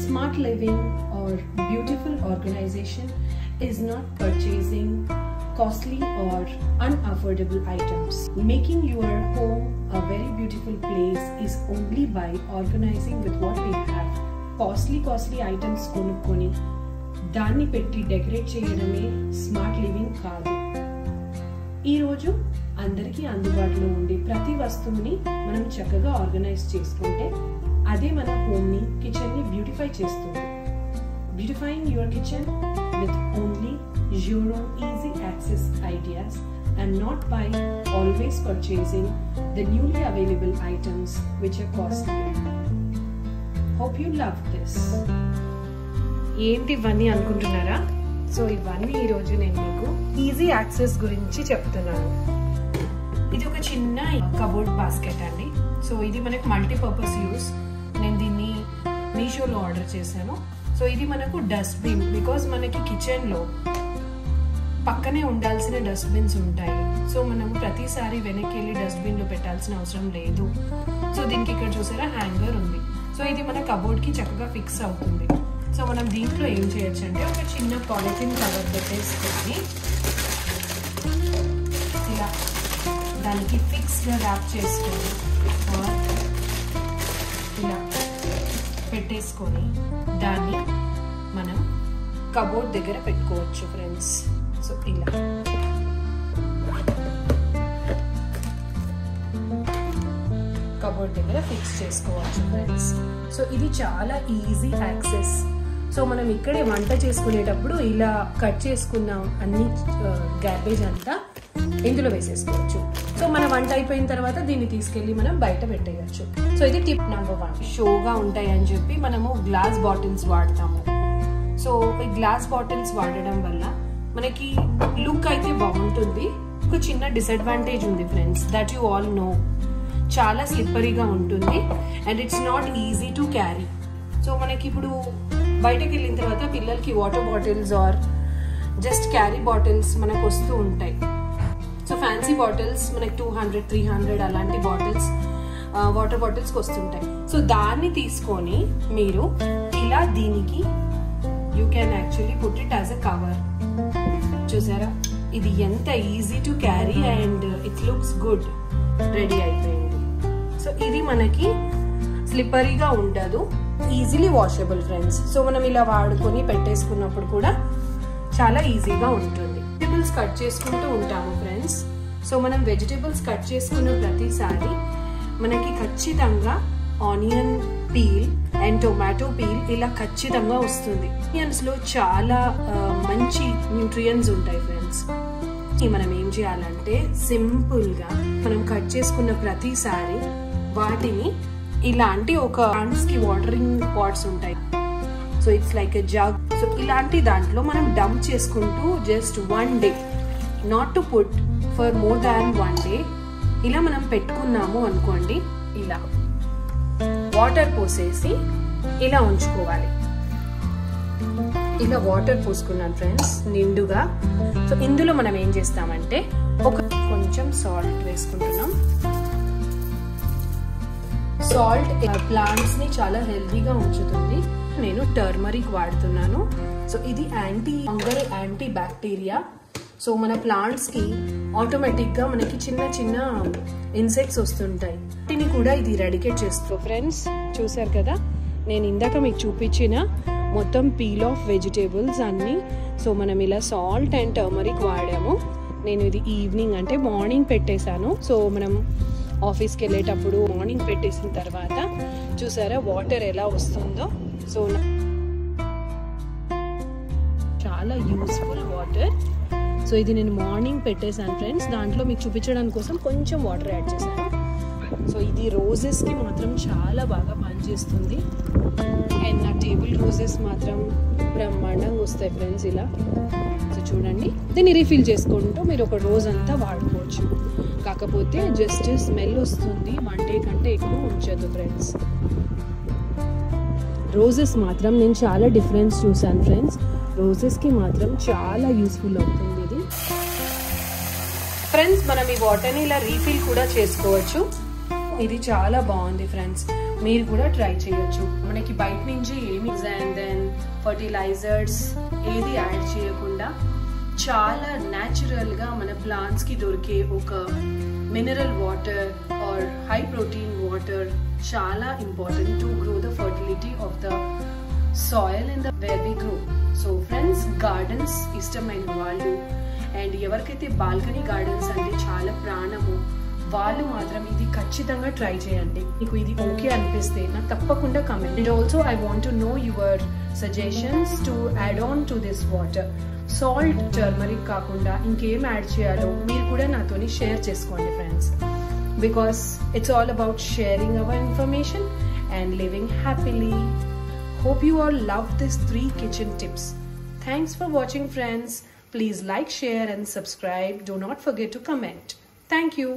Smart living or beautiful organization is not purchasing costly or unaffordable items. Making your home a very beautiful place is only by organizing with what we have. Costly items కొనుక్కొని దాన్ని పెట్టి decorate చేయడమే smart living కాదు. ఈరోజు అందరికీ అందుబాటులో ఉండే ప్రతి వస్తువుని మనం చక్కగా ఆర్గనైజ్ చేసుకుంటే అదే మన హోమ్ ని కిచెన్ ని బ్యూటిఫై చేస్తుంది. Beautifying your kitchen with only your own easy access ideas and not by always purchasing the newly available items which are costly. Hope you love this. ఏంటి ఇవన్నీ అనుకుంటున్నారా? సో ఇవన్నీ ఈ రోజు నేను మీకు ఈజీ యాక్సెస్ గురించి చెప్తున్నాను. ఇది ఒక చిన్న కబోర్డ్ బాస్కెట్ అండి. సో ఇది మనకు మల్టీపర్పస్ యూస్. నేను దీన్ని మీషోలో ఆర్డర్ చేశాను. సో ఇది మనకు డస్ట్బిన్, బికాజ్ మనకి కిచెన్లో పక్కనే ఉండాల్సిన డస్ట్బిన్స్ ఉంటాయి. సో మనం ప్రతిసారి వెనక్కి వెళ్ళి డస్ట్బిన్లో పెట్టాల్సిన అవసరం లేదు. సో దీనికి ఇక్కడ చూసారా హ్యాంగర్ ఉంది. సో ఇది మన కబోర్డ్కి చక్కగా ఫిక్స్ అవుతుంది. సో మనం దీంట్లో ఏం చేయొచ్చు అంటే ఒక చిన్న పాలిథిన్ కవర్ పెట్టేసుకొని ఇలా దానికి ఫిక్స్గా ర్యాప్ చేసుకొని ఇలా పెట్టేసుకొని దాన్ని మనం కబోర్డ్ దగ్గర పెట్టుకోవచ్చు ఫ్రెండ్స్. సో ఇలా కబోర్డ్ దగ్గర ఫిక్స్ చేసుకోవచ్చు ఫ్రెండ్స్. సో ఇది చాలా ఈజీ యాక్సెస్. సో మనం ఇక్కడే వంట చేసుకునేటప్పుడు ఇలా కట్ చేసుకున్న అన్ని గార్బేజ్ అంతా ఇందులో వేసేసుకోవచ్చు. సో మన వంట అయిపోయిన తర్వాత దీన్ని తీసుకెళ్లి మనం బయట పెట్టేయచ్చు. సో ఇది టిప్ నెంబర్ 1. షోగా ఉంటాయని చెప్పి మనము గ్లాస్ బాటిల్స్ వాడతాము. సో ఈ గ్లాస్ బాటిల్స్ వాడడం వల్ల మనకి లుక్ అయితే బాగుంటుంది. ఒక చిన్న డిసడ్వాంటేజ్ ఉంది friends, that you all know. చాలా స్లిప్పరీగా ఉంటుంది and it's not easy to carry. So మనకి ఇప్పుడు బయటకు వెళ్ళిన తర్వాత పిల్లలకి water bottles or just carry bottles మనకు వస్తూ ఉంటాయి. సో ఫ్యాన్సీ బాటిల్స్ మనకి 200-300 అలాంటి బాటిల్స్ వాటర్ బాటిల్స్కి వస్తుంటాయి. సో దాన్ని తీసుకొని మీరు ఇలా దీనికి you can actually put it as a cover. చూసారా ఇది ఎంత easy to carry and it looks good. Ready అయిపోయింది. సో ఇది మనకి స్లిప్పరీగా ఉండదు, ఈజీలీ వాషబుల్ ఫ్రెండ్స్. సో మనం ఇలా వాడుకొని పెట్టేసుకున్నప్పుడు కూడా చాలా ఈజీగా ఉంటుంది. వెజిటబుల్స్ కట్ చేసుకుంటూ ఉంటాము ఫ్రెండ్స్. సో మనం వెజిటబుల్స్ కట్ చేసుకున్న ప్రతిసారి మనకి ఖచ్చితంగా onion peel and tomato peel ఇలా ఖచ్చితంగా వస్తుంది. ఆనియన్స్ లో చాలా మంచి న్యూట్రియన్స్ ఉంటాయి ఫ్రెండ్స్. మనం ఏం చేయాలంటే సింపుల్ గా మనం కట్ చేసుకున్న ప్రతిసారి వాటిని ఇలాంటి ఒక ప్లాంట్స్ కి వాటరింగ్ పాట్స్ ఉంటాయి. So it's like a jug. So ఇలాంటి దాంట్లో మనం డంప్ చేసుకుంటూ just 1 day, not to put for more than 1 day ఇలా మనం పెట్టుకున్నాము అనుకోండి. ఇలా వాటర్ పోసేసి ఇలా ఉంచుకోవాలి. ఇలా వాటర్ పోసుకున్నాను ఫ్రెండ్స్ నిండుగా. సో ఇందులో మనం ఏం చేస్తామంటే కొంచెం సాల్ట్ వేసుకుంటున్నాం. సాల్ట్ ప్లాంట్స్ ని చాలా హెల్దీగా ఉంచుతుంది. నేను టర్మరిక్ వాడుతున్నాను. సో ఇది anti fungal, anti bacteria. So మన ప్లాంట్స్ కి ఆటోమేటిక్ గా మనకి చిన్న చిన్న ఇన్సెక్ట్స్ వస్తుంటాయి, వాటిని కూడా ఇది ఎరాడికేట్ చేస్తుంది. ఫ్రెండ్స్ చూసారు కదా, నేను ఇందాక మీకు చూపించిన మొత్తం పీల్ ఆఫ్ వెజిటేబుల్స్ అన్ని. సో మనం ఇలా సాల్ట్ అండ్ టర్మరిక్ వాడాము. నేను ఇది ఈవినింగ్ అంటే మార్నింగ్ పెట్టేశాను. సో మనం ఆఫీస్కి వెళ్ళేటప్పుడు మార్నింగ్ పెట్టేసిన తర్వాత చూసారా వాటర్ ఎలా వస్తుందో. సో చాలా యూస్ఫుల్ వాటర్. సో ఇది నేను మార్నింగ్ పెట్టేశాను ఫ్రెండ్స్. దాంట్లో మీకు చూపించడానికి కోసం కొంచెం వాటర్ యాడ్ చేశాను. సో ఇది రోజెస్కి మాత్రం చాలా బాగా పనిచేస్తుంది. అండ్ నా టేబుల్ రోజెస్ మాత్రం బ్రహ్మాండంగా వస్తాయి ఫ్రెండ్స్ ఇలా. సో చూడండి, దీన్ని రీఫిల్ చేసుకుంటూ మీరు ఒక రోజు అంతా వాడుకోవచ్చు. కాకపోతే జస్ట్ స్మెల్ వస్తుంది, 1 day కంటే ఎక్కువ ఉంచదు ఫ్రెండ్స్. రోజెస్ మాత్రం నేను చాలా డిఫరెన్స్ చూసాను ఫ్రెండ్స్. రోజెస్కి మాత్రం చాలా యూస్ఫుల్ అవుతుంది ఇది. ఫ్రెండ్స్ మనం ఈ వాటర్ని ఇలా రీఫిల్ కూడా చేసుకోవచ్చు. ఇది చాలా బాగుంది ఫ్రెండ్స్. మీరు కూడా ట్రై చేయొచ్చు. మనకి బయట నుంచి ఏమి అండ్ దెన్ ఫర్టిలైజర్స్ ఏది యాడ్ చేయకుండా చాలా న్యాచురల్గా మన ప్లాంట్స్కి దొరికే ఒక mineral water or high protein water చాలా important to grow the fertility of the soil in the where we grow. So friends, gardens ఇష్టమైన వాళ్ళు అండ్ ఎవరికైతే బాల్కనీ గార్డెన్స్ అంటే చాలా ప్రాణము వాళ్ళు మాత్రం ఇది ఖచ్చితంగా ట్రై చేయండి. మీకు ఇది ఓకే అనిపిస్తే నాకు తప్పకుండా comment. And also I want to know your suggestions to add on to this water. Salt, turmeric కాకుండా ఇంకేం యాడ్ చేయాలో మీరు కూడా నాతోని షేర్ చేసుకోండి friends. Because it's all about sharing hour information and living happily. Hope you all love these 3 kitchen tips. Thanks for watching friends. Please like, share and subscribe. Do not forget to comment. Thank you.